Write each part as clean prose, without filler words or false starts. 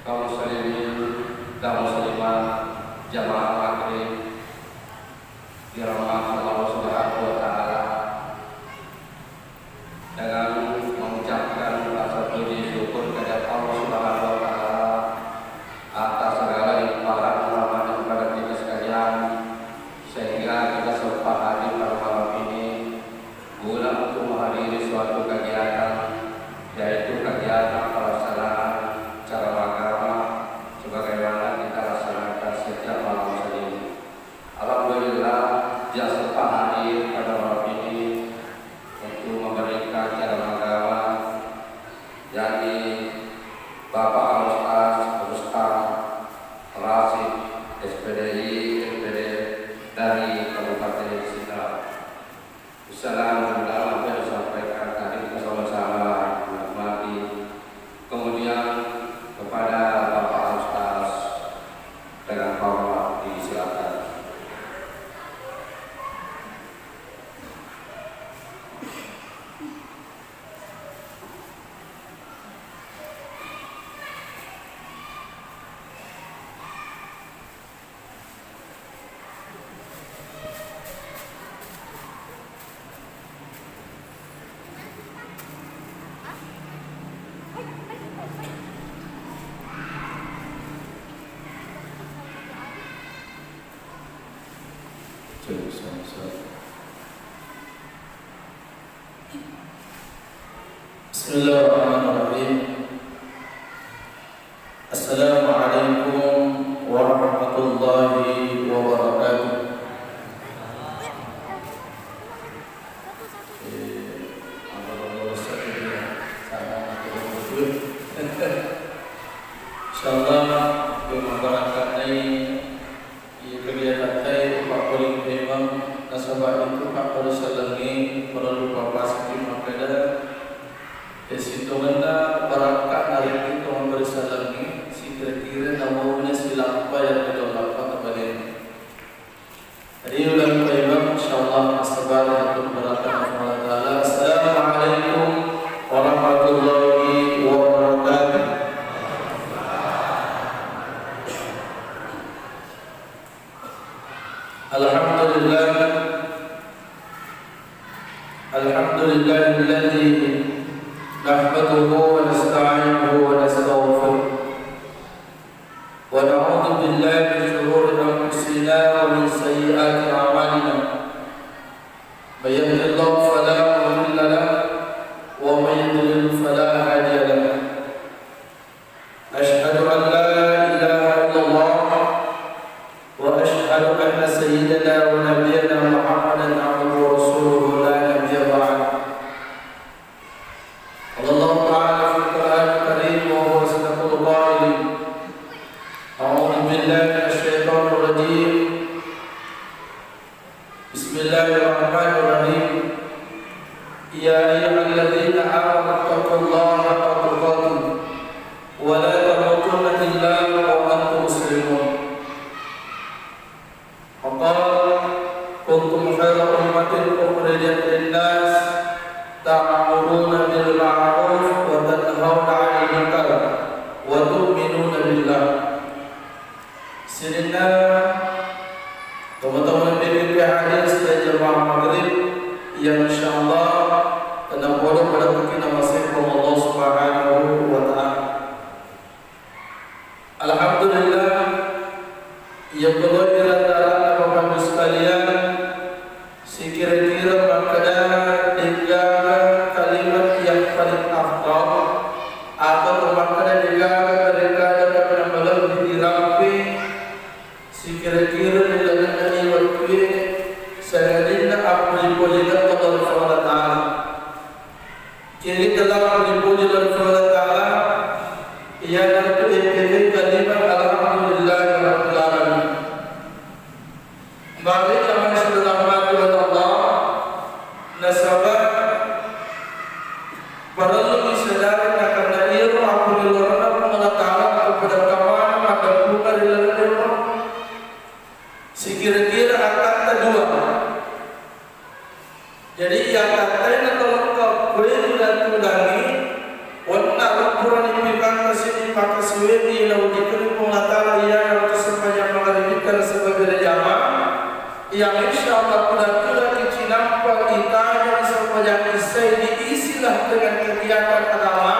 kaum muslimin dan muslimat jamaah maghrib dirahmati Allah Subhanahu wa taala, dengan mengucapkan rasa puji syukur kepada Allah Subhanahu wa taala atas segala limpahan rahmat kepada kita sekalian, sehingga kita sempat hadir pada malam ini guna untuk menghadiri suatu kegiatan, yaitu kegiatan pelaksanaan cara agama sebagaimana kita laksanakan setiap malam Senin. Alhamdulillah, dia sempat hadir pada malam ini untuk memberikan cara agama, yakni Bapak Ustaz Rasid SPDI MPD dari Kabupaten Sidrap. Assalamualaikum warahmatullahi wabarakatuh. Disampaikan tadi kita sama-sama menikmati. Kemudian kepada Bapak Ustaz dengan hormat disilakan. Bismillahirrahmanirrahim. Assalamualaikum warahmatullahi wabarakatuh. Insyaallah masyarakat ini kegiatan saya Pak Poling memang nasabah itu Pak Poling selengi perlu Bapak Siti Makeda Esitongana barakat hari itu memberi salam si kira-kira namanya silap apa yang kita lakukan kembali. Jadi ulang kembali insyaallah nasabah untuk barakat Allah Taala. Assalamualaikum warahmatullahi wabarakatuh. Alhamdulillahilladzi nahmaduhu wa nasta'inuhu wa nastaghfiruh wa na'udzu billahi min shururi anfusina wa min sayyiati a'malina. May yahdihillahu fala mudilla lahu wa may yudlil fala hadiya lahu. Asyhadu an la ilaha illallah wa asyhadu anna sayyidana wa nabiyyana Muhammadan abduhu wa rasuluhu la nabiyya ba'd. Allah Ta'ala fi al-Quran al-Karim wa huwa asdaqul qa'ilin. A'udzu billahi minasy syaithanir rajim. Bismillahirrahmanirrahim. Ya ayyuhalladzina amanu taqullaha haqqa tuqatih wa la tamutunna illa wa antum muslimun. Faqala kuntum khayra ummatin ukhrijat lin-nas ta'muruna bil ma'ruf wa tanhauna 'anil munkar wa tu'minuna billah. Sirina teman-teman PPP hadis dan jemaah maghrib yang insyaallah kena boleh pada kita masih Allah Subhanahu wa taala. Alhamdulillah ya Allah ira Bapak sekalian, si kira-kira makna tiga kalimat yang paling afdal atau makna tiga mereka dapat melalui dirapi si kira-kira dilakukan waktu sanadina apa dipujikan Allah Subhanahu wa taala. Kini dalam dipuji Allah Subhanahu wa taala ia dapat dipilih kalimat alhamdulillah rabbil alamin. Bagi yang sudah melakukan Allah nasabah perlu disadari akan dari alhamdulillah Allah taala kepada kawan ada bukan di dalam sekira-kira kata dua. Jadi yang katanya kalau kau boleh tidak tunggangi, wanita Al-Quran ini kan masih dipakai siwedi lau dikri pengatala ia yang sepanjang mengaribkan sebagai jamaah yang insyaallah kula-kula kicinampa kita yang sepanjang isai diisilah dengan kegiatan agama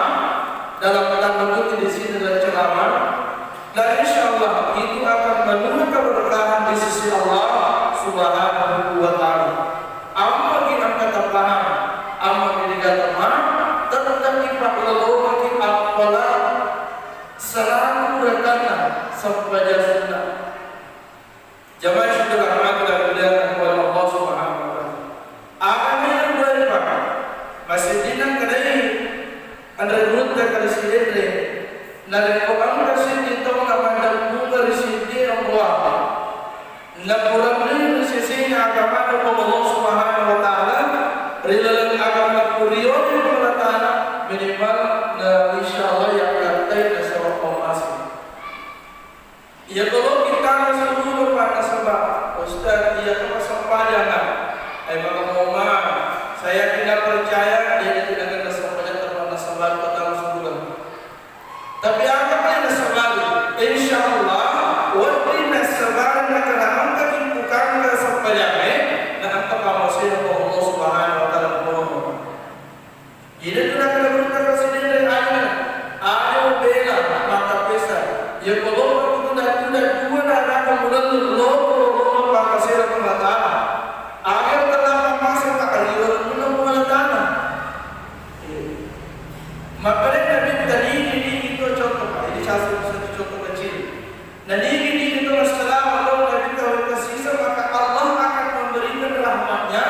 dalam tanda di sini dan ceramah, dan insyaallah itu akan menuai keberkahan di sisi Allah Subhanahu wa taala. Amma kita kata paham, amma kita teman, tentang ipak lalu kita apalah selalu rekana sampai sunnah. Jamaah sudah rahmat dan muliakan oleh Allah Subhanahu wa taala. Amin berapa? Masih dinang kedai anda berunta kali sidere nari ko ang kasindi tong namandang bunga risindi ang buwan na kurang rin sisina agama ng Allah Subhanahu wa ta'ala rilalang agama kuriyon yung mga tana minimal na insyaAllah yang katay na sa pamasa. Iya kalau kita nasa dulu pak nasabah Ustaz, iya kepasampahan ay mga moma saya tidak percaya dia tidak akan nasampahan teman nasabar petang sebulan. Tapi apa yang nasabar? Insyaallah waktu nasabar nak angkat bukan nasampahan na ang pagkamasir ng Allah Subhanahu wa ta'ala po. Ini tidak kena berkata sendiri dari ayaw bela maka pesa. Ya kalau kita tidak dua nak kemudian lo pagkasir ng mata. Ayaw telah memasang takaliran ng mga tanah. Maka Nabi tadi ini itu contoh, ini satu contoh kecil. Dan ini itu masalah kalau Nabi tahu kasih maka Allah akan memberikan rahmatnya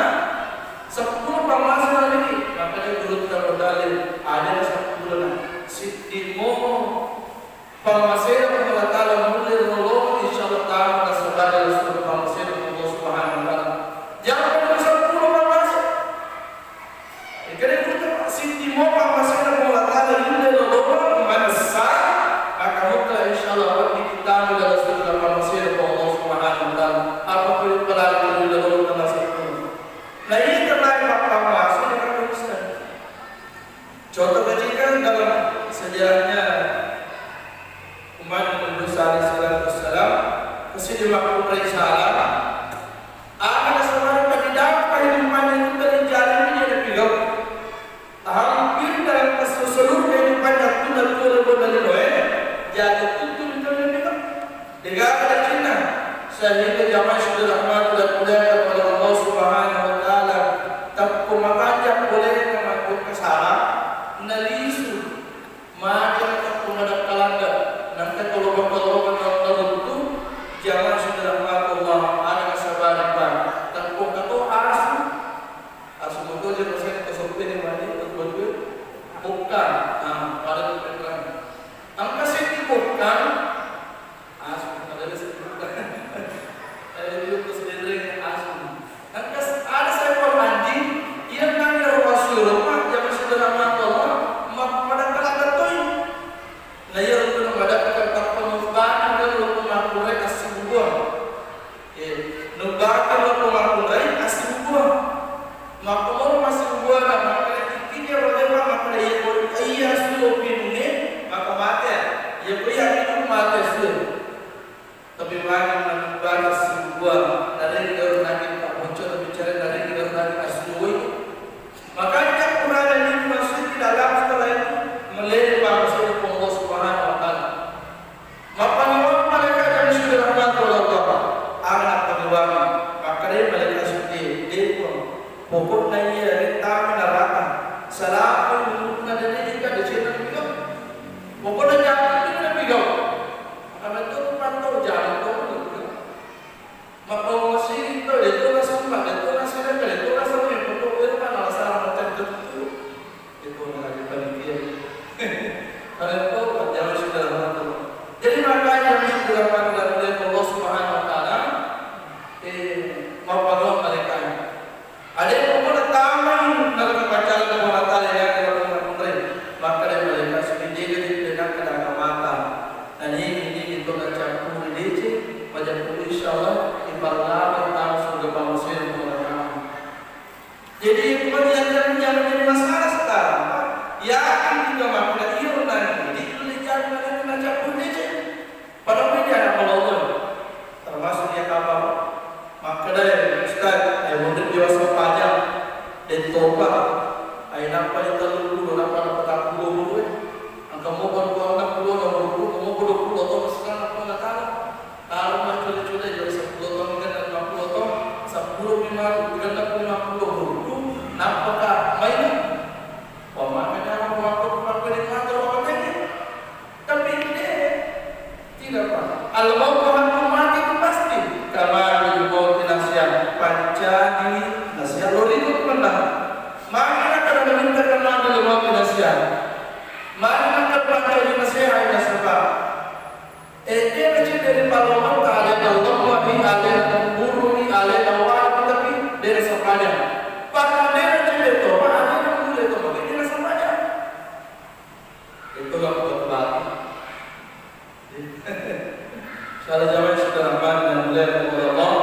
10 pemasan lagi. Maka dia turut dalil ada 10 bulan. Sitimo pemasan Allah Taala mulai rolong insyaallah taala sebagai seluruh pemasan Allah Subhanahu wa taala. Jangan Siti mo pamasan ng mga tala yun na lolo manasa makamuka insyaAllah kita dalam surga pamasan ng Allah Subhanahu wa ta'ala apa po yung palagi yun na lolo manasa ito na yun na tayo pamasan ng Kristen. Contoh kecil kan dalam sejarahnya umat Nabi Musa alaihissalam kesini makhluk risalah ada seorang kandidat kehidupan itu dari jalan ini ada pilau hampir dalam seluruh kehidupan yang sudah dari Noe jatuh tutup itu negara Cina sehingga zaman sudah rahmat dan muliakan oleh Allah Subhanahu wa taala tak kumakaja boleh mengaku kesara nalisu makan tak kumadap kalanda nanti kalau itu zaman sudah rahmat Allah ada kesabaran tak kumato asu betul je pasal kesempatan yang mana bukan, pada bukan. Angka sini bukan, asal ada bukan. Itu sendiri asal. Angka ada saya anjing, ia nanya Rasulullah, jangan saudara Allah, mak pada kala datoi. Nah ia untuk mendapatkan pemufaan dan untuk mengakurai asal buah. Nubakan untuk mengakurai asal buah. Makumur masih buah dan maka dia bagaimana maka ia suruh pinungnya maka mati ia punya pinung mati suruh tapi bagaimana balas sebuah dari orang lagi tak muncul bicara dari orang lagi asui maka dia kurang ini masih di dalam setelah itu melihat bangsa Allah Subhanahu wa taala maka mereka yang sudah rahmat Allah anak kedua maka dia mereka sudah dia pokoknya ia kita meneraka salah pun nak jadi kita di sini juga. Pokoknya jangan kita juga. Karena itu pantau jalan tu juga. Al-mautu haqqun mati itu pasti. Kama bil-mauti nasihat pancadi nasihat lori itu pernah. Maka kada meminta kama bil-mauti nasihat. Maka kada pancadi nasihat ina sebab. Dia macam dari Palembang ke alih Allah wahi alih buruni alih awal tapi dari sepanjang. Pada dia macam itu, pada dia boleh itu bagi dia sepanjang. Itu gak betul. Salah jawab sudah ramai dan mulia kepada Allah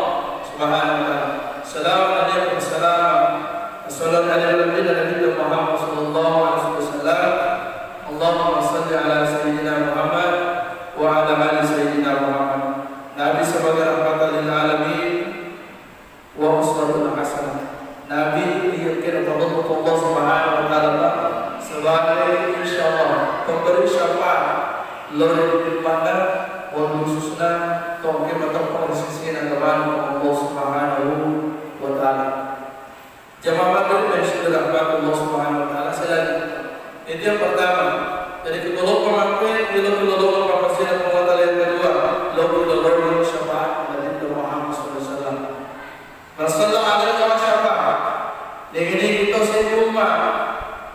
Subhanahu wa taala. Assalamualaikum warahmatullahi wabarakatuh. Muhammad sallallahu alaihi wasallam. Allahumma salli ala sayyidina Muhammad wa ala ali sayyidina Muhammad. Nabi sebagai rahmatan lil alamin wa uswatun hasanah. Nabi diyakini oleh Allah Subhanahu wa taala sebagai insyaallah pemberi syafaat lori dipandang wa khususna tauhid atau posisi agama Allah Subhanahu wa taala. Jamaah dari masyarakat Allah Subhanahu wa taala itu yang pertama. Jadi kedua pengakuan kedua kapasitas penguatan yang kedua lalu syafaat dari Muhammad sallallahu alaihi wasallam. Rasulullah alaihi syafaat. Ini kita sejumlah.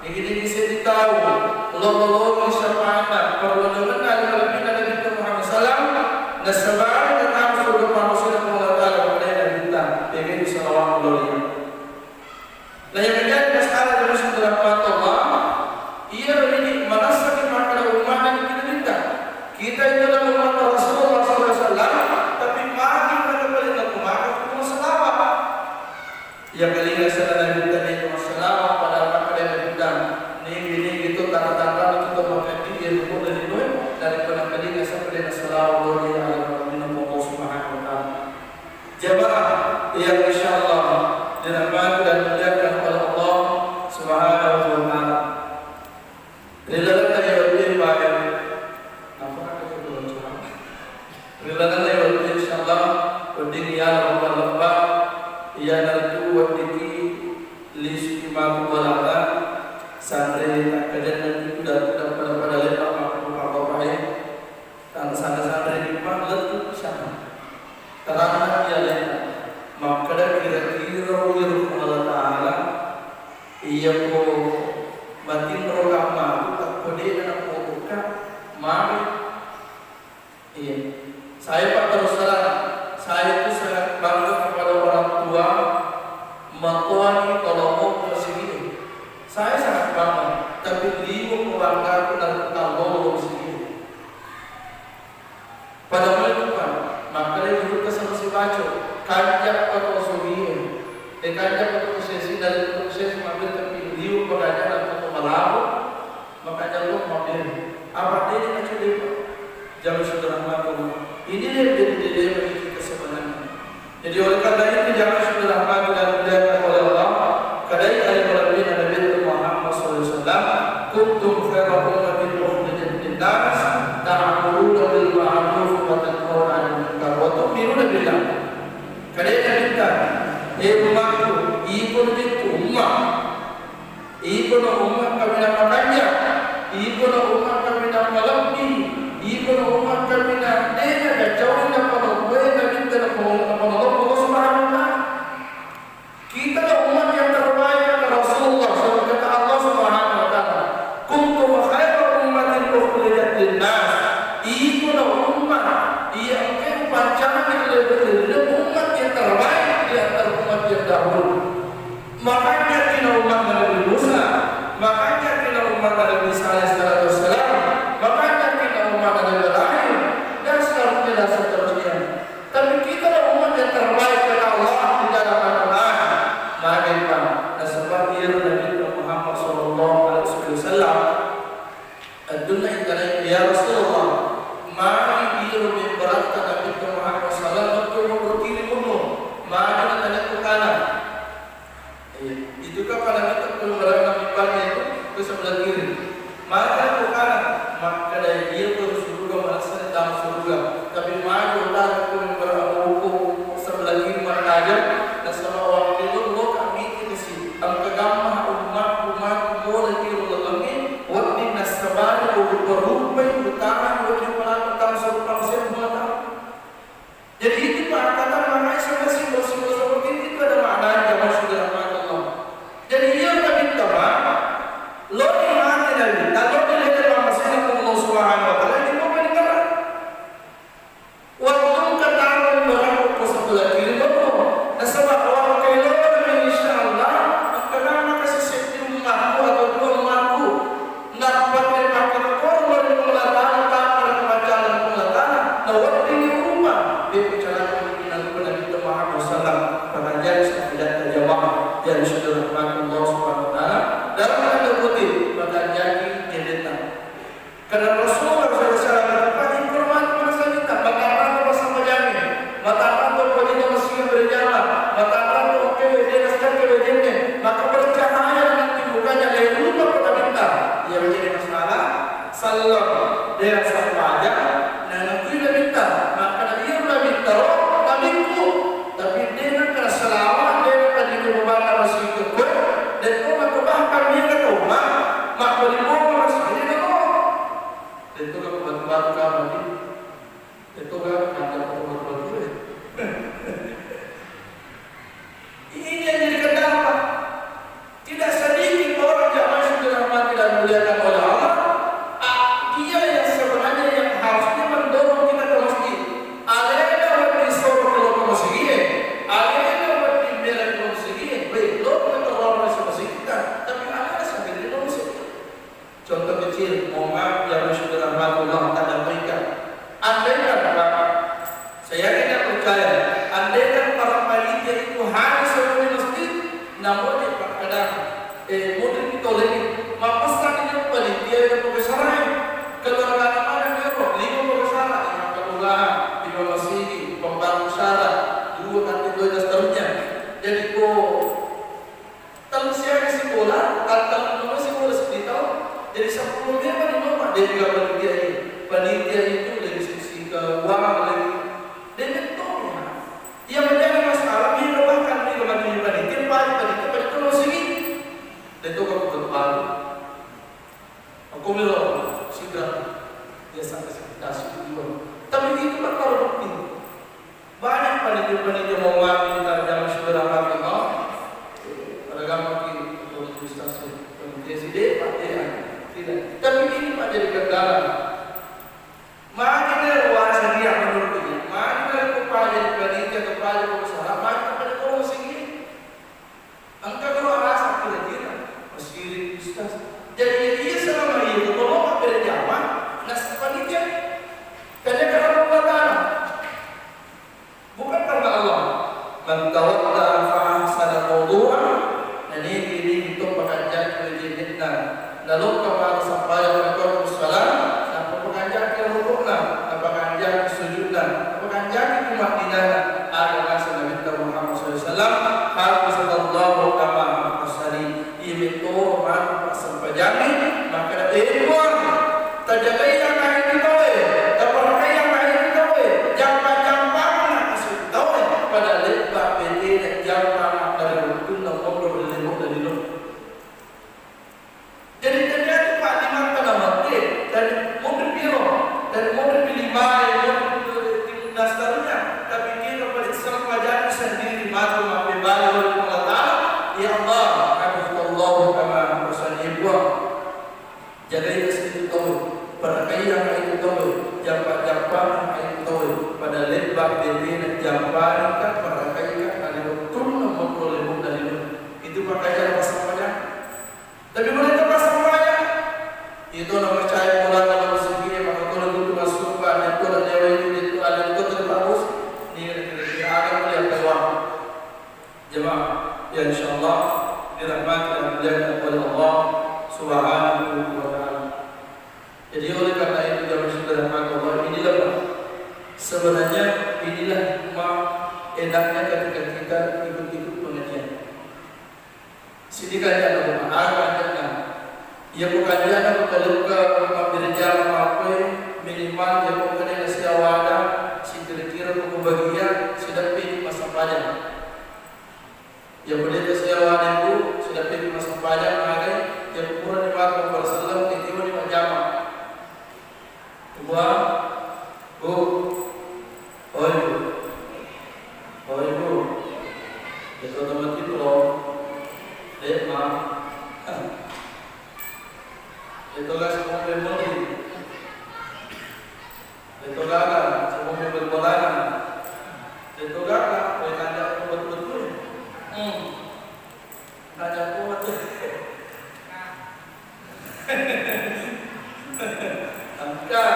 Ini kita tahu lalu syafaat perlu dengan Nabi Muhammad sallallahu alaihi wasallam dan Rasulullah Muhammad penguatan kepada kita. Ini sallallahu alaihi wasallam. Nah yang menjadi masalah dari saudara Allah, ia ini merasa kepada umat yang kita minta. Kita itu adalah umat Rasulullah SAW, tapi mari kita kembali ke umat itu masalah. Yang kalinya saudara minta ini masalah pada apa yang kita ini itu tanda-tanda itu mengkaji ilmu dari itu dari penakdiran sampai masalah dari Allah Subhanahu wa taala. Jemaah yang insyaallah dirahmati dan dimuliakan oleh Allah Subhanahu wa taala. Rilakan ayat baik. Apa kata kedua curang? Rilakan ayat insyaallah wadin ya rabbal alamin ya narju wadiki listimaku balata santri kajian itu pada lepas apa baik dan santri di mana sama terang dia lepas maka kira-kira Allah Taala ia ko batin rogama tak kode dan buka mari iya saya Pak terus terang saya itu sangat bangga kepada orang tua mertuani kalau mau bersini saya sangat bangga tapi beliau membanggakan dan tahu bersini pada bukan maka dia duduk ke sama si baca kajak atau subihin kajak atau sesi dari proses mengambil tapi beliau pengajaran atau melalu makanya lu mobil apa dia macam dia jangan saudara makan ini dia jadi bagi kita sebenarnya jadi oleh karena itu jangan saudara makan dan dilakukan oleh Allah kadai dari Nabi Muhammad SAW kuntum khairu ummatin ukhrijat lin-nas ta'muruna bil ma'ruf wa tanhauna 'anil munkar wa tu'minuna billah kadai kita umatku ikut itu ikut umat kami namanya ikut umat kami nama lebih ikut umat kami nama dia kacau dan pada gue dan kita pada Allah Subhanahu wa taala kita umat yang terbaik kata Rasulullah kata Allah Subhanahu wa taala kuntum khairu ummatin ukhrijat lin-nas ikut umat yang pancangan lebih umat yang terbaik di antara umat yang dahulu makanya kita umat Nabi Musa makanya kita umat Nabi Saleh alaihi wasallam makanya kita umat Nabi Ibrahim dan seterusnya tapi kita umat yang terbaik kata Allah di dalam Al-Quran maka dan sebab dia Nabi Muhammad sallallahu alaihi wasallam adunya intana ya Rasulullah mari dia memberatkan Nabi Muhammad sallallahu alaihi wasallam berdiri penuh mari tanya ke kanan itu kan pada kita perlu berangkat pagi itu ke sebelah kiri maka aja na nagkuy na minta maka na iyo na minta pamingko tapi dia na kana salawa dia na kanino mabana masiko ko dan ko magkabah kami na to makulimo masili na ko dito ka pagbato ka mali dito ka kanta ko magbato ini yang jadi kendala. Tidak sedikit orang jamaah yang dirahmati dan dimuliakan oleh Allah. Dia yang sebenarnya yang harusnya mendorong kita ke masjid. Ada yang disuruh keluar ke masjid, ada yang diberi ke masjid. Baik, lo kita keluar ke masjid kita, tapi ada sendiri ke masjid. Contoh kecil, mohon yang sudah dirahmati Allah tanda berikan. Andaikan saya tidak percaya, andaikan para panitia itu hanya sebagai masjid, namun kadang mungkin kita lagi mapasan ini panitia yang pembesaran keluarga mana dia kok 5 pembesaran yang kedua 5 masjid pembantu syarat 2 kantin 2 dan seterusnya. Jadi kok tersiar di sekolah atau nomor sekolah sekitar jadi 10 dia kan nomor dia juga panitia itu dari sisi keuangan lagi dan betulnya yang menjadi masalah dia bahkan dia membantu panitia pada masjid dan itu aku berpalu aku bilang sudah dia sampai sekitar dulu tapi itu kan kalau bukti banyak panitia mau ngambil kita dalam saudara Allah pada gambar di stasiun panitia sini tidak tapi ini pak jadi kendala makin luar dia menurut dia makin kepada panitia kepada pengusaha makin kepada komisi angka kalau rasa kira-kira masih bisnis. Jadi dia selama itu kalau berjamaah nas panitia karena perbuatan bukan karena Allah. Man tawadda fa ahsana wudu'an dan ini itu pekerjaan kerjanya. Lalu kepada sampai waktu salat dan pekerjaan kerjanya pekerjaan sujudna pekerjaan kumatinah adalah Nabi Muhammad SAW harus sallallahu kama itu orang sampai jamin maka ilmuwan terjaga yang lain kita terpakai yang lain kita jampak-jampak asal tahu pada lebar bete dan jampak dari waktu nomor berlebih dari dulu jadi terjadi Pak di mata nama dari mobil biru dari mobil bilimai mobil dasarnya tapi dia kepada sampai jamin sendiri matu mampir balik oleh Allah ya Allah Allah kama rasanya buat jaga itu sedikit tahu perkai yang itu tahu jampak-jampak yang tahu pada lebar beli dan jampak kan perkai kan ada betul nomor boleh dari itu pakai cara pasang banyak tapi boleh terpasang banyak itu nama cahaya bola dalam segini maka kalau itu masuk pada itu ada dewa itu ada itu terbagus ini kira-kira akan melihat peluang jemaah ya insyaallah dirahmati dan dimuliakan oleh Allah Subhanahu wa taala. Jadi oleh karena itu jamaah saudara Allah inilah sebenarnya inilah hikmah enaknya ketika kita ikut-ikut pengajian. Sini kan ada ada ya bukan dia kalau ke berjalan apa minimal dia bukan ada siawada si kira-kira bagian sudah pilih masa panjang. Yang boleh kesiawan itu sudah pilih masa panjang ada yang kurang dimakan Rasulullah itu di jamaah. Dua, bu, ibu, itu teman itu loh, lima, itu lah semua memori, itu lah semua memperbolaan, itu lah mereka ada betul-betul. Raja kuat angka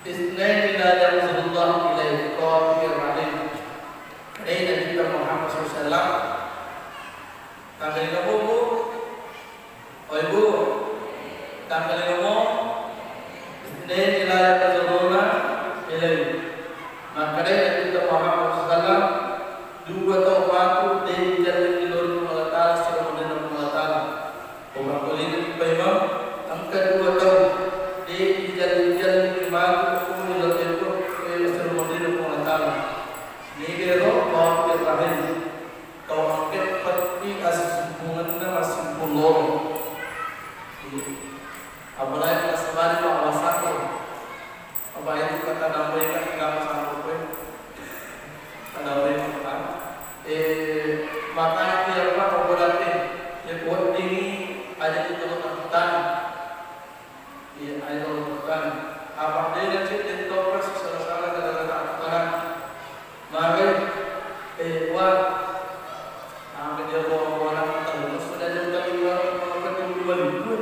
Isnaini la Rasulullah ilaihi qafir alim Nabi kita Muhammad SAW tanggal kamu bu ibu tanggal kamu Isnaini la Rasulullah ilaihi maka Nabi kita Muhammad SAW dua tahun waktu dari jalan Allah Ta'ala secara modern Allah Ta'ala orang kulit di Imam angka 2 tahun idol bukan apa dia cek di toples salah-salah kata-kata Tuhan maka wah apa dia bawa tahu sudah jauh kami orang yang dua dulu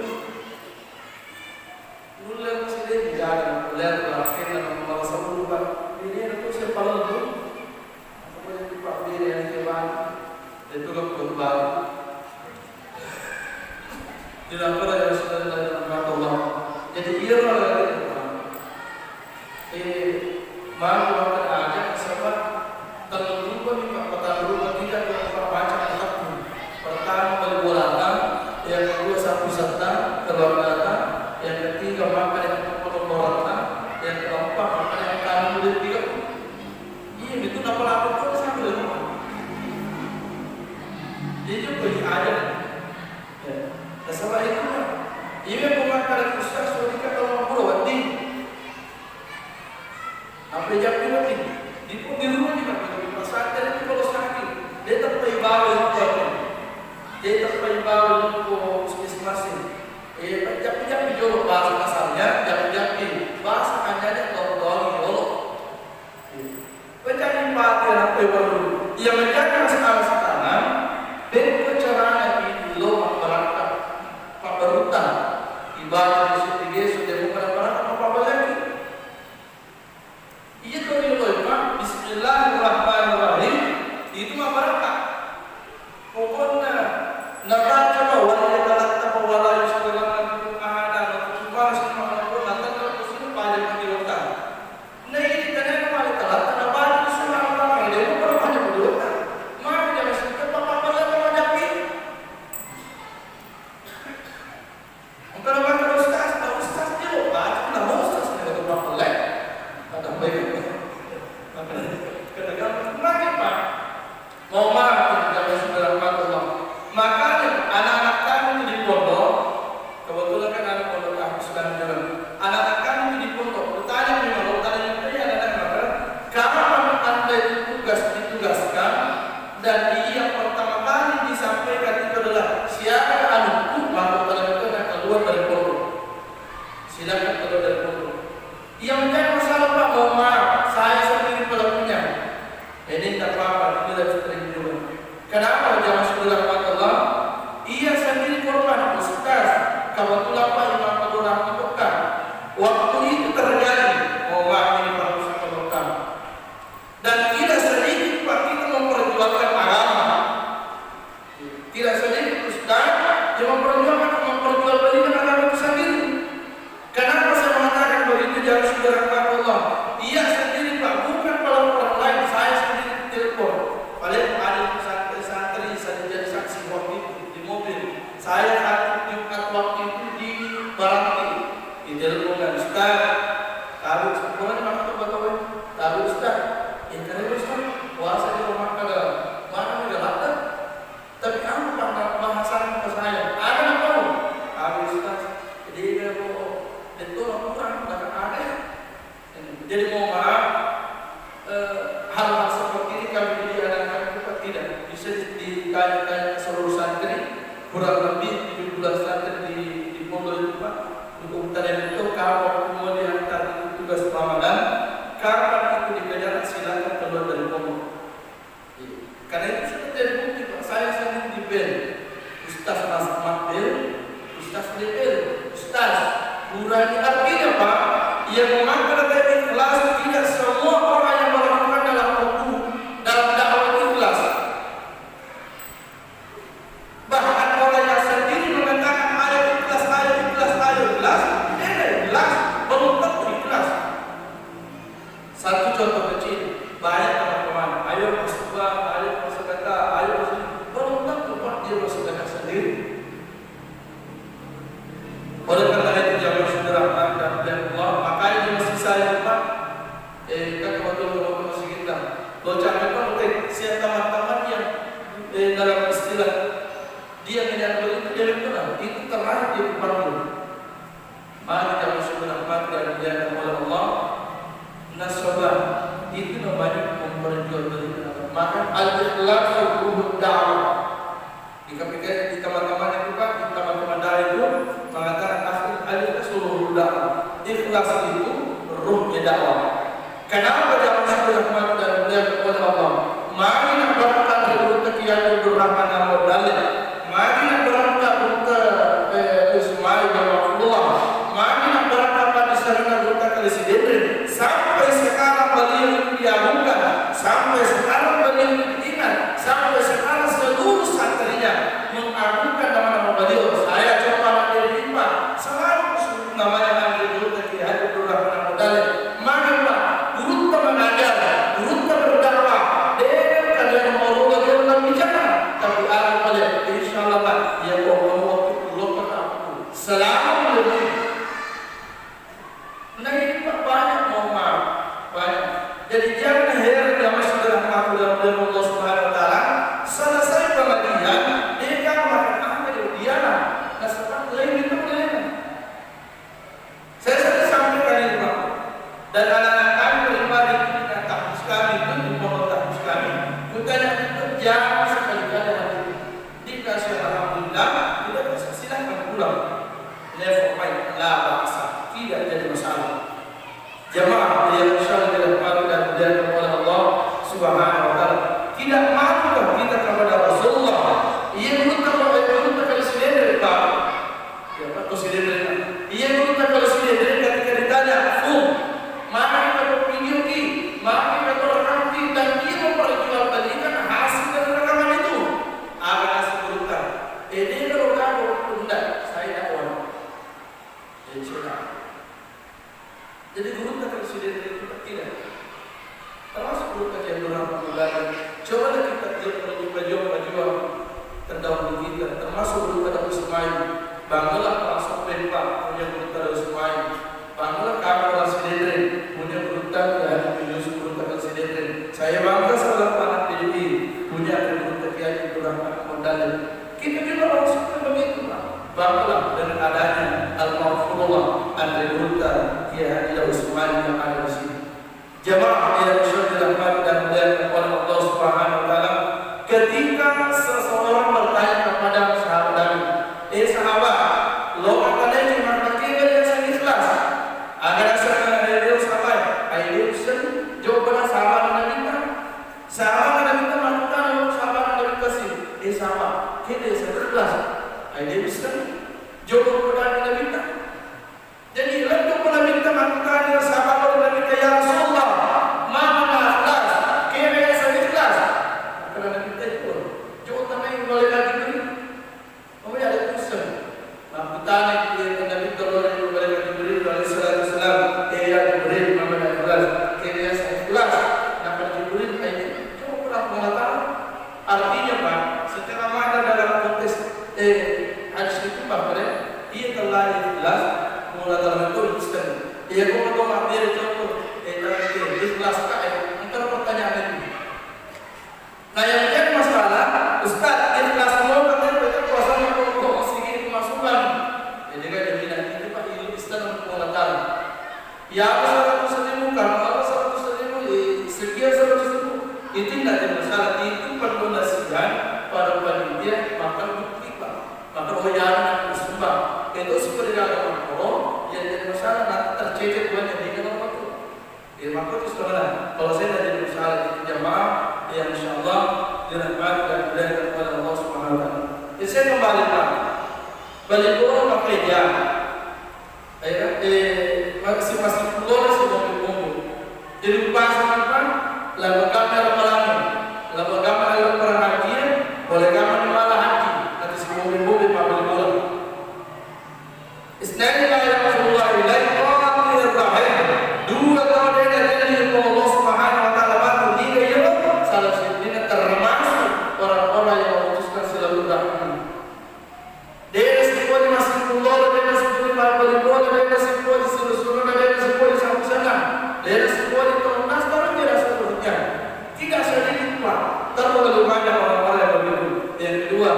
masih dia jaga lihat akhir dan merasa lupa ini itu separuh itu apa yang dipakai yang keban itu kebal tidak pernah yang sudah dari Allah jadi ia orang malu akan ada sebab terlalu banyak pertama tidak baca kitab pertama berbolatan yang kedua satu serta keluar data yang ketiga maka yang berbolatan yang keempat maka yang kamu boleh tiga iya itu apa pun sambil rumah jadi bagi ada setelah itu ini mengatakan ustaz ketika kalau berwati apa yang berwati di rumah juga di pesantren itu kalau sakit dia terpakai bawah dia terpakai bawah untuk masing-masing jap-jap dijolok bahasa asalnya jap-jap bahasa hanya tolong dijolok pencari mati apa baru yang menjadi masalah sekarang dan caranya itu loh berangkat berhutang ibadah di situ dia sudah bukan apa lagi iya kalau loh Bismillahirrahmanirrahim itu mah berangkat pokoknya neraca bahwa dia kata bahwa lain sekolah itu ada cuma semua orang nanti kalau kesini banyak diutang nah ini karena malah telat ada banyak semua orang dia bukan banyak diutang maka jangan sampai apa-apa lagi menjadi kalau kata ustaz dia lupa kenapa ustaz tidak berapa lagi ada baik kadang-kadang lagi pak mau maaf jangan saudara Allah makanya anak-anak kami itu di pondok kebetulan kan anak pondok kami sudah jalan anak-anak kami itu di pondok bertanya memang tanya anak-anak kapan anda ditugaskan dan yang pertama kali disampaikan itu adalah siapa anakku maka tanya itu akan keluar dari pondok silakan keluar dari pondok yang menjadi masalah pak mau maaf saya sendiri pelakunya ini tak apa-apa ini sudah sering juga kenapa jangan sebelah Allah ia sendiri korban ustaz kebetulan Pak Imam Abdullah Mekah waktu itu terjadi ini para ustaz Mekah dan tidak sedikit Pak kita memperjuangkan agama tidak sedikit ustaz yang memperjualbelikan agama itu sendiri kenapa saya mengatakan begitu jangan sebelah Allah ia sendiri Pak bukan pada orang lain saya sendiri telepon paling ada santri saya jadi saksi waktu itu di mobil saya Jumat waktu itu di Baranti di telepon dan ustaz tahu semuanya maka betul tahu ustaz yang kali ustaz puasa di rumah kada mana ada latar tapi aku pernah bahasan ke saya ada apa tahu ustaz jadi kalau betul kurang ada jadi mau maaf hal-hal seperti ini kami diadakan juga tidak bisa dikaitkan seluruh santri kurang lebih 17 santri di pondok itu Pak untuk tadi itu kalau mau diantar tugas Ramadan kapan itu dikerjakan silakan keluar dari pondok karena itu sudah terbukti Pak saya sendiri di bel Ustaz Mas Makbil Ustaz Dipel Ustaz kurangi artinya Pak yang mengangkat dari kelas tidak semua orang yang melakukan dalam waktu dalam dakwah ikhlas bahkan orang yang sendiri mengatakan ayo ikhlas belum tentu ikhlas satu contoh kecil banyak teman-teman ayo bersedekah ayo belum tentu Pak dia bersedekah sendiri oleh karena itu jangan saudara dan Allah makanya di masjid saya Pak kan kebetulan Ikhlas itu ruhnya dakwah. Kenapa dakwah sudah mati dan mulia kepada Allah? Mari nak berangkat untuk kiai Abdurrahman Al-Wadali. Mari nak berangkat untuk Ismail bin Abdullah. Mari nak berangkat pada sarana untuk Kalisidenrin. Sampai sekarang beliau diagunkan, sampai sekarang beliau diingat, sampai sekarang seluruh santrinya mengagungkan nama-nama beliau. Saya coba menerima selalu namanya Abdul Rahman Al-Wadali. Maka Pak, guru mengajar, guru berdakwah, dengan kalian mau belajar dalam bicara, tapi aku pada insyaallah Pak, dia bawa waktu lupa aku. Selalu lebih. Nah ini Pak banyak mau maaf, banyak. Jadi jangan heran dalam saudara aku dalam Allah Subhanahu Wa Taala. Selesai pengajian, dia kan makan apa dia lah. Nah sekarang lain itu lain. Saya sudah sampaikan ini Pak. Dan anak-anak kami pribadi kita tahus kami itu di bawah tahus kami. Bukannya itu jangan sekali-kali hati. Dikasih alhamdulillah, kita bisa silakan pulang. Level baik, la bangsa, tidak jadi masalah. Jamaah yang insyaallah dirahmati dan dimuliakan oleh Allah Subhanahu Wa Taala. Tidak malu kita kepada Rasulullah. Ia minta kalau sendiri Pak. Ya Pak, kalau sendiri. Ia minta kalau sendiri ketika ditanya, maka kita berpinggir maka kita berhenti dan dia memperjualbelikan hasil dari rekaman itu. Apa hasil berulang? Ini kalau kamu tunda, saya dakwah. Jadi guru kata presiden itu tidak. Termasuk guru kajian orang pemulakan. Coba kita berjuang terdahulu kita. Termasuk guru kata Ismail. Banggalah termasuk Pempa punya guru kata Ismail. Banggalah kami orang Sidendren punya guru kata Yusuf guru kata Sidendren. Saya bangga saudara anak PDI punya guru kata Kiai Abdurrahman Al-Wadali. Kita juga orang suka begitu Pak. Banggalah dengan adanya Al-Mahfudullah Al-Ridha Kiai Haji Usman yang ada di sini. Jamaah yang dirahmati dan dimuliakan oleh Allah Subhanahu Wa Taala, ketika seseorang bertanya kepada sahabat Nabi, sahabat, lo katanya cuma pakai yang ikhlas. Agar saya sampai, ayo jawaban sahabat Nabi kan? Sahabat Nabi kan melakukan sahabat Nabi kasih. Sahabat, kita ikhlas. Ayo jawab kepada Nabi kan? Jadi lalu pula minta melakukan sahabat Nabi ya Rasulullah, mana ikhlas? Kira saya ikhlas. Karena Nabi itu jauh tanah boleh lagi ni. Oh ya ada tulisan. Maka tanya dia Nabi terlalu boleh lagi beri oleh Rasulullah. Ya Jibril mana ikhlas? Kira saya ikhlas. Nak Jibril ini jauh pula mengatakan. Artinya Pak, secara makna dalam konteks hadis itu Pak, ia telah ikhlas. Mula dalam itu Kristen. Ia kau tahu mati dari contoh. Ikhlas kaya. Antara pertanyaan itu. Nah yang menjadi masalah, Ustaz ikhlas mau katanya baca puasa mau sedikit kemasukan. Jadi kan dia bilang ini Pak ilmu Islam untuk mengatakan. Ya apa 100.000 kalau apa 100.000 sekian 100.000 itu tidak ada masalah. Itu pendonasian para panitia makan bukti Pak. Maka bayaran sumbang. Itu seperti agama Allah yang jadi masalah nanti tercecer banyak di dalam waktu. Maka itu sebenarnya kalau saya tidak jadi masalah itu jamaah yang insyaallah dirahmati dan dimuliakan oleh Allah Subhanahu Wa Taala. Jadi saya kembali Pak, balik pulang pakai jam. Masih pulau masih mobil. Jadi pasangan Pak, lalu kami malam, lalu kami perang haji, boleh kami malah haji. Nanti si mobil Pak balik pulang. Isnani la Rasulullah ilaihi qatir rahim. Dua tahun dari Allah Subhanahu Wa Taala bantu dia ya salah satunya termasuk orang-orang yang memutuskan silaturahmi. Dia sekolah masih pulau, dia sekolah balik pulau, dia sekolah seluruh dia sekolah sampai sana. Dia sekolah itu nas tahun dia sekolahnya. Tidak sedikit Pak. Terlalu banyak orang-orang yang begitu. Yang kedua,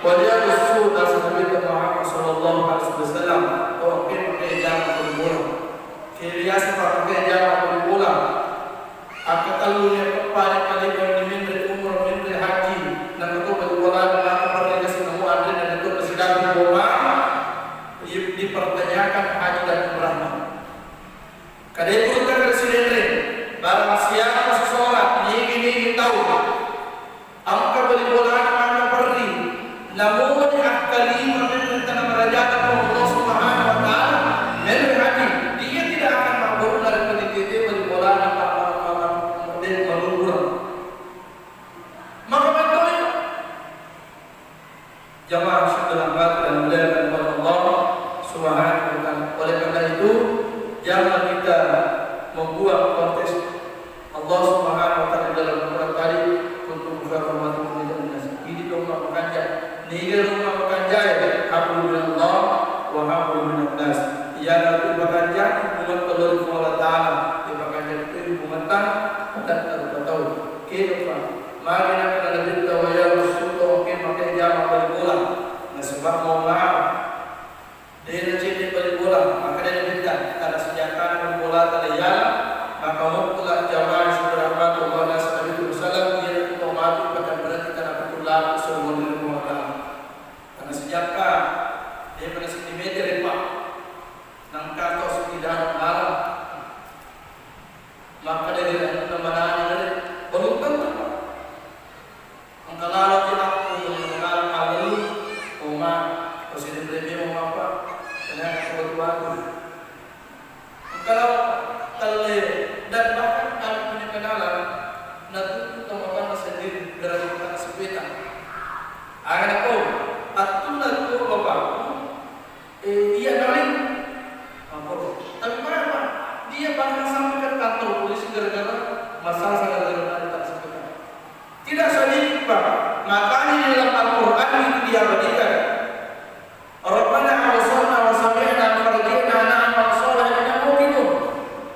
wajah Rasul Nabi Muhammad sallallahu alaihi wasallam pakai jama berbola. Kirias pakai jama berbola. Aku tahu yang kepada kali yang diminta umur minta haji dan itu berbola dan apa mereka semua ada dan itu sedang berbola dipertanyakan haji dan umrah. itu jangan kita membuang konteks Allah Subhanahu wa taala dalam Al-Qur'an tadi untuk rahmatan lil nas. Ini rumah pekerja, ini rumah pekerja hablum minallah wa hablum minan nas. Yang itu pekerja hubungan kepada Allah Taala, di pekerja itu hubungan dan tahu. Kenapa? Mari nak ada cerita wayang suto ke pakai jam berbola. Nah sebab mau maaf dia cerita berbola, maka dia minta ada senjata berbola terlihat, maka mutlak jamaah seberapa Allah Nabi Sallallahu dia otomatis pada berarti karena betulah seluruh muatan. Karena senjata dia pada sentimeter lepas, nangka atau tidak malam, maka dia teman-teman dari belum tentu. Kalau dia aku mengenal kali, umat presiden premier apa, dengan kebutuhan. Kalau dan bahkan kalau punya kenalan, nanti teman-teman sendiri dari kata sepeda. Akan aku, atulah tu bapak, dia daring, tapi mana? Dia bahkan sampai ke kantor polisi gara-gara masalah gara-gara tak sepeda. Tidak sedikit Pak, makanya dalam Al-Quran itu diabadikan. Rabbana awsalna wa sami'na farji'na na'mal shalihan mu'minun.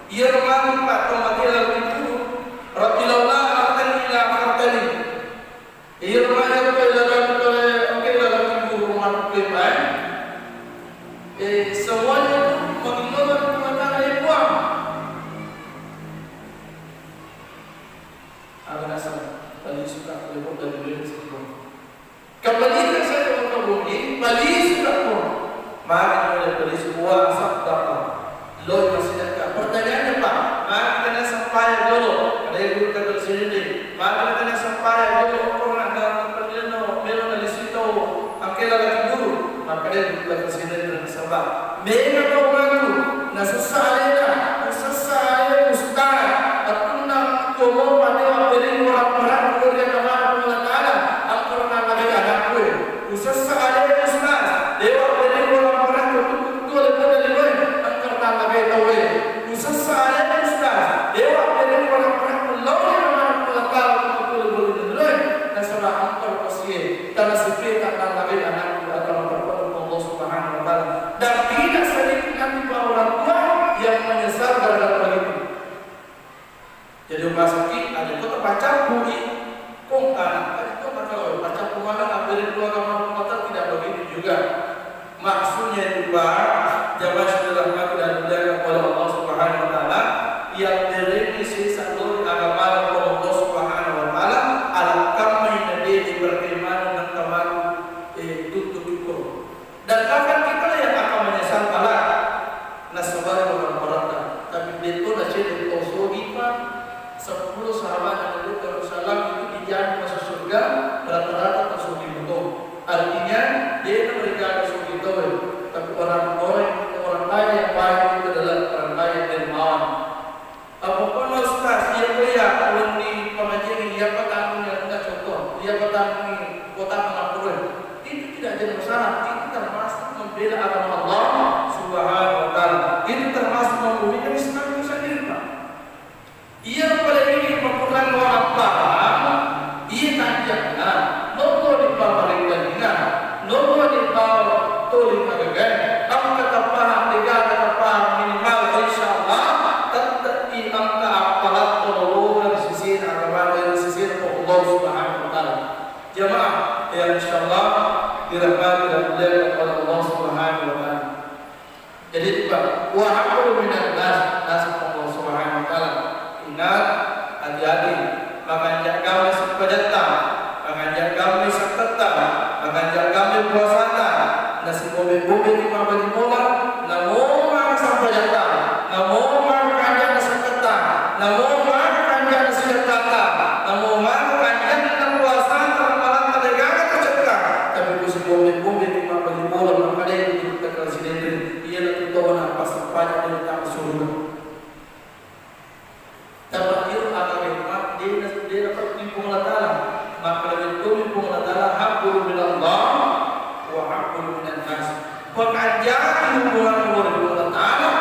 Ia mengaku Pak tomatila itu Rabbi laula artani ila artani. Ia mengaku dalam guru rumah keban. Semuanya mengingat kematian dari buang. Ada dasar. Bali suka lebih dari beli sebelum. Kembali ke saya menghubungi Bali suka pun. Mari kita beli sebuah sabda. Loh masih dekat. Pertanyaannya Pak, mari kita sampai dulu. Ada yang guru kata sini. Mari kita sampai dulu. Orang ada perjalanan melo dari situ. Angkela lagi guru. Maka dia guru kata sini dengan sebab. Mereka tahu lagu. Nasasarena, nasasarena ustaz. Aku nak komo pada beri orang-orang. Jadi masaki ada kota pacar budi kongkan, ada kota kalau pacar kemana ambil keluarga mata tidak begitu juga. Maksudnya itu Pak, jamaah sudah mati dan dijaga oleh Allah Subhanahu Wa Taala yang beri sisa dari agama Allah Subhanahu Wa Taala alam kami nabi di perkemahan dan kamar tutup cukup. Dan kapan kita yang akan menyesal Allah nasabar orang-orang tapi itu nasi itu sohima 10 sahabat Nabi Rasulullah itu dijamin masuk surga rata-rata tersugi betul. Artinya dia memberikan tersugi betul. Tapi orang kaya yang baik itu adalah orang kaya yang dermawan. Apapun Ustaz dia kuliah kalau di pengajian dia petani yang tidak contoh, dia petani kota Pengapura. Itu tidak jadi masalah. Itu termasuk membela agama Allah Subhanahu Wa Taala. Itu termasuk membumikan Islam itu sendiri Pak. Ia pada ini memperlukan orang paham, ia tanjangnya, nopo di bawah ringannya, nopo di bawah tulis agagan, apa kata paham, tiga kata paham minimal, insyaallah, tetap di angka apalat tolong dari sisi agama dari sisi Allah Subhanahu Wa Taala. Jemaah yang insyaallah dirahmati dan dijaga oleh Allah Subhanahu Wa Taala. Jadi Pak, wa aqulu minan nas Allah Subhanahu Wa Taala. Ingat, hati-hati. Mengajak kami sepedata, mengajak kami sepeta, mengajak kami puasata. Nasi bumi-bumi di mabadi mola, namun sampai datang, namun mengajak sepeta, namun mengajak sepeta, namun mengajak puasata malam terdekat tercegah. Tapi kusi bumi-bumi di mabadi mola, maka dia dikatakan sendiri. Ia lebih tahu apa sampai dari tak surga. Terakhir agama dia dapat timpung Allah Taala. Maka itu timpung Allah Taala haqqul minallah wa haqqul minan nas. Pengajian hubungan Allah Taala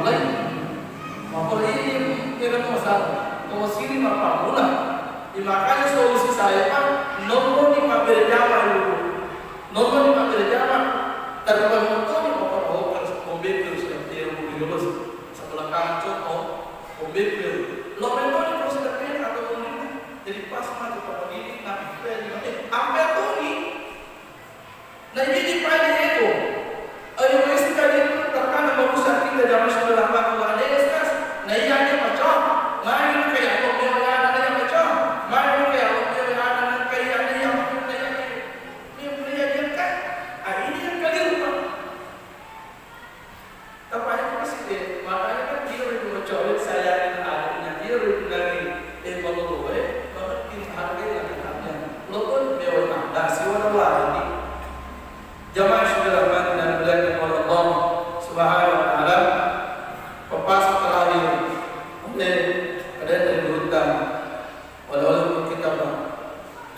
mulai. Maka ini kira masalah. Kalau sini apa pula? Makanya solusi saya kan nomor di papel jama dulu. Nomor di papel jama. Tapi kalau motor di papel mobil seperti yang mobil sebelah kanan contoh mobil. Nomor di proses terkait atau mobil. Jadi pas maju pada ini nabi kita apa tuh ini? Nah ini pada itu. Ayo mesti tadi terkena bagus kita zaman sebelah waktu ada eskas. Nah ini ada macam. Mari kayak mobil yang ada yang macam. Mari kayak mobil yang ada kayak ada yang ini beli kan. Ini yang keliru. Tapi itu pasti makanya kan dia itu macam saya ada dia itu lagi baru Lopun mewah dah siapa lagi jamaah syurga dan belajar oleh Allah Subhanahu Wa Taala pepas terakhir oleh ada dari berhutang oleh kitab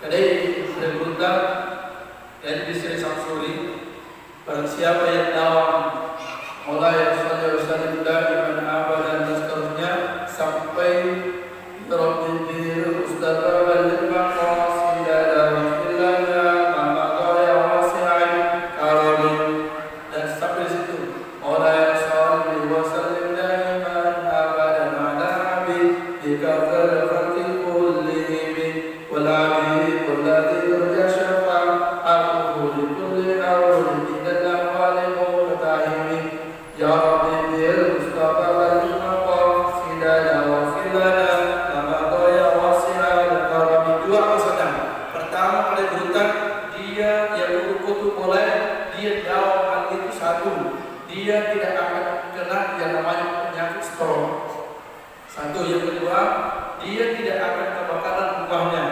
ada dari berhutang yang disini Samsuri barang siapa yang dawam mulai sallallahu dan apa dan seterusnya sampai Rabbil Ustadz wal Maqam dia tidak akan kena yang namanya penyakit stroke. Satu, yang kedua, dia tidak akan kebakaran rumahnya.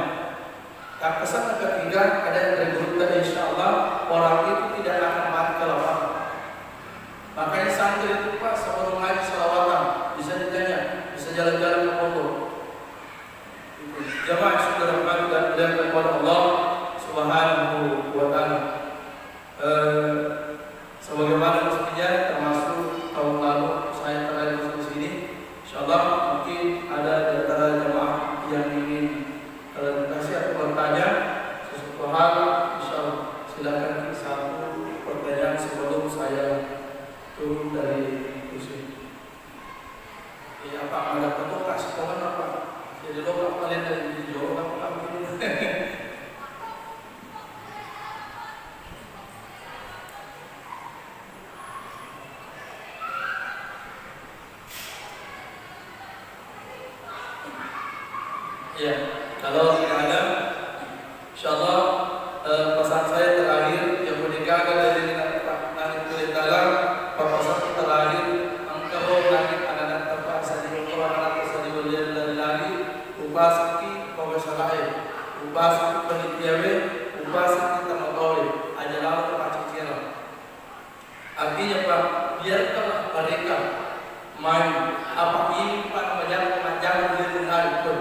Dan pesan ketiga, ada yang dari berita insya Allah orang itu tidak akan mati kelaparan. Makanya santri itu Pak sebelum ngaji salawatan bisa ditanya, bisa jalan-jalan ke motor. Jamaah saudara dan beliau kepada Allah Subhanahu Wa Taala. Sebagaimana mestinya termasuk tahun lalu saya terakhir masuk ke sini, insyaallah mungkin ada di antara jemaah yang ingin klarifikasi atau bertanya sesuatu hal, insyaallah silakan satu pertanyaan sebelum saya turun dari kursi. Ya Pak, ada foto kasih komen apa? Jadi lo kalian dari video apa begini? Ya, kalau tidak ada, insyaallah pesan saya terakhir yang menikahkan dari Nabi Taala, pesan terakhir engkau langit anak tempat sadi Quran anak sadi walian lagi upasaki pemasalai upasaki penitiawe upasaki tamadoi ajalah terpacik kira. Artinya Pak, biarkanlah mereka main apa ini Pak memanjang diri itu.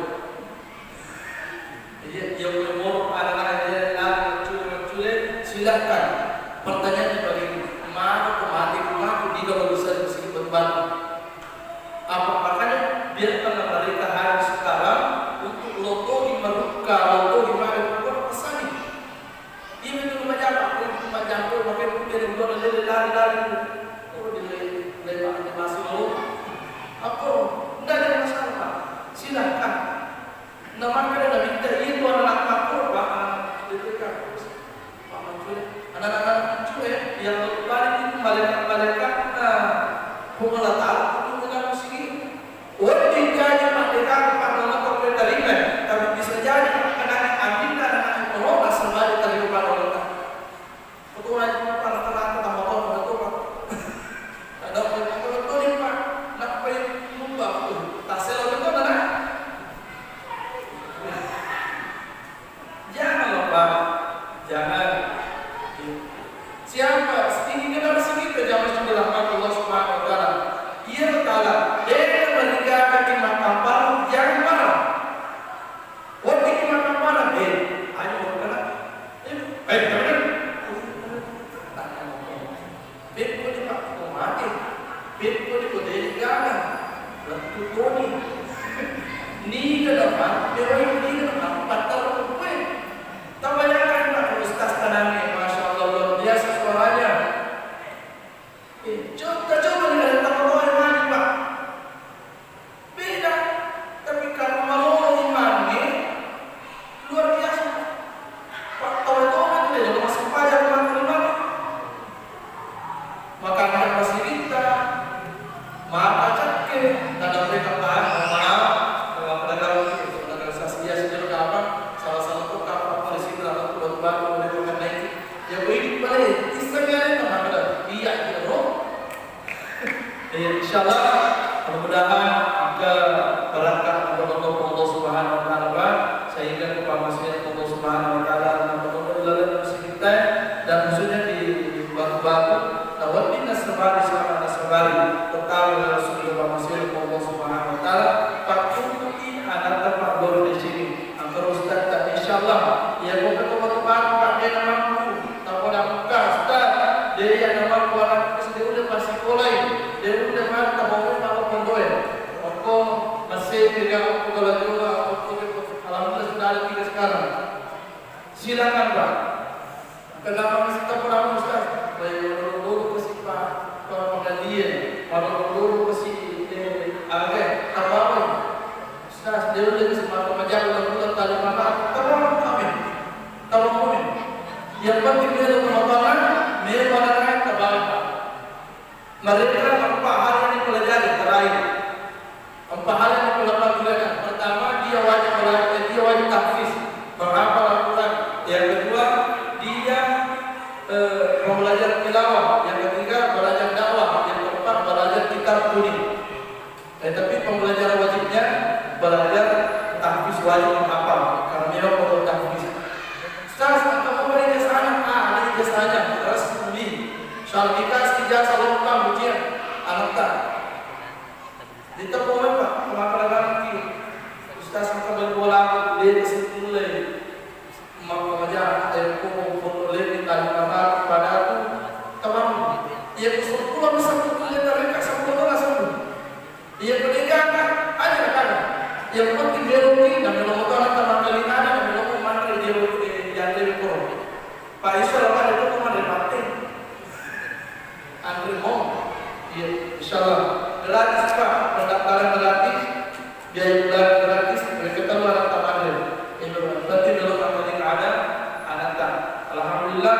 Yang umur anak-anak yang silakan. Pertanyaannya bagaimana? Mana kemati rumahku di kalau bisa disini berbalik. Apa makanya biarkanlah mereka hari sekarang untuk loto di Maruka, loto di Maruka pesani. Ini itu macam makin dari luar lari. Oh di masih loto. Apa? Tidak ada masalah Pak. Silakan. Nama kalian minta itu anak makhluk Pak, anak-anak cuy yang berbalik itu malaikat pengelola tahu itu dengan musik. Wajib jadi merdeka Pak nama korban terima, tapi bisa jadi anak ambil dan anak pengelola sembari terima oleh kita. Ketua para tambah orang betul Pak. balik Instagram teman kita iya kita bro. Insyaallah mudah-mudahan ke berkat Allah Subhanahu wa taala sehingga kepastian Allah Subhanahu wa taala menurunkan kita dan khususnya di batu-batu nawabin nasabari sama nasabari pertama Rasulullah Masih Allah Subhanahu wa taala pakuti anak tempat baru di sini antara ustaz dan insyaallah ya bukan batu-batu pakai nama tanpa nama ustaz dia yang nama kuat sedih udah pasti mulai dia udah mata mau tahu pendoy aku masih tidak kalau juga alhamdulillah sudah ada 3 sekarang silakan Pak kenapa masih tak pernah ustaz dulu ke si Pak penggantian dulu ke si agak apa ustaz dia udah semua pemajar udah tadi maka tolong kami yang penting dia pemaparan mewarnai kebaikan mereka 4 hal yang dipelajari terakhir 4 hal yang dipelajari pertama dia wajib belajar dia wajib tahfiz menghafal Al-Quran yang kedua dia belajar tilawah yang ketiga belajar dakwah yang keempat belajar kitab kuning tapi pembelajaran wajibnya belajar tahfiz wajib menghafal karena dia perlu tahfiz Ustaz, kamu beri jasanya? Ada jasanya. Terus ini, syarikat ijazah lengkap ujian, anak tak. Ditemukan Pak, pemaparan nanti. Ustaz akan berbola dia disebutulai. Mengajar ilmu boleh ditanya pada aku. Teman, ia bersekolah bersama mereka sempurna sempurna. Ia pendidikan aja kan. Yang penting dia rutin dan melakukan teman kelima dan melakukan materi dia yang lebih kurang. Pak Isra apa itu cuma dari mati. Antri mau, iya, insyaallah gratis Pak, pendaftaran gratis, biaya bulan gratis, mereka tahu anak tak ada. Itu berarti dalam materi ada anak tak. Alhamdulillah,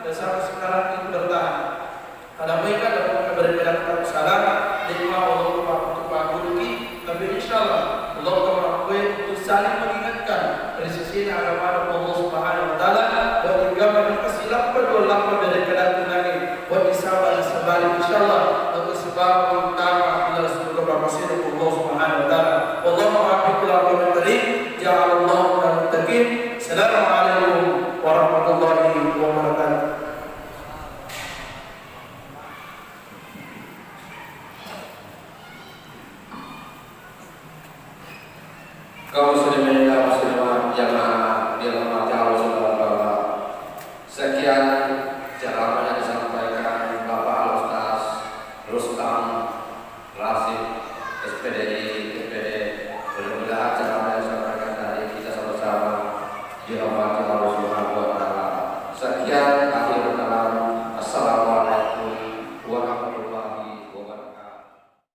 dan sampai sekarang itu bertahan. Ada mereka dapat keberadaan salam, nikmat Allah untuk Pak Guru, tapi insyaallah Allah akan untuk saling mengingatkan dari sisi agama Allah Subhanahu wa taala dan juga berkesilap berdoa dari kedatangan lagi buat sabar insyaallah untuk sebab utama adalah Rasulullah Masih Allah Subhanahu wa taala. Wallahu a'lam bishawab. Ja'alallahu minal muttaqin. Assalamualaikum warahmatullahi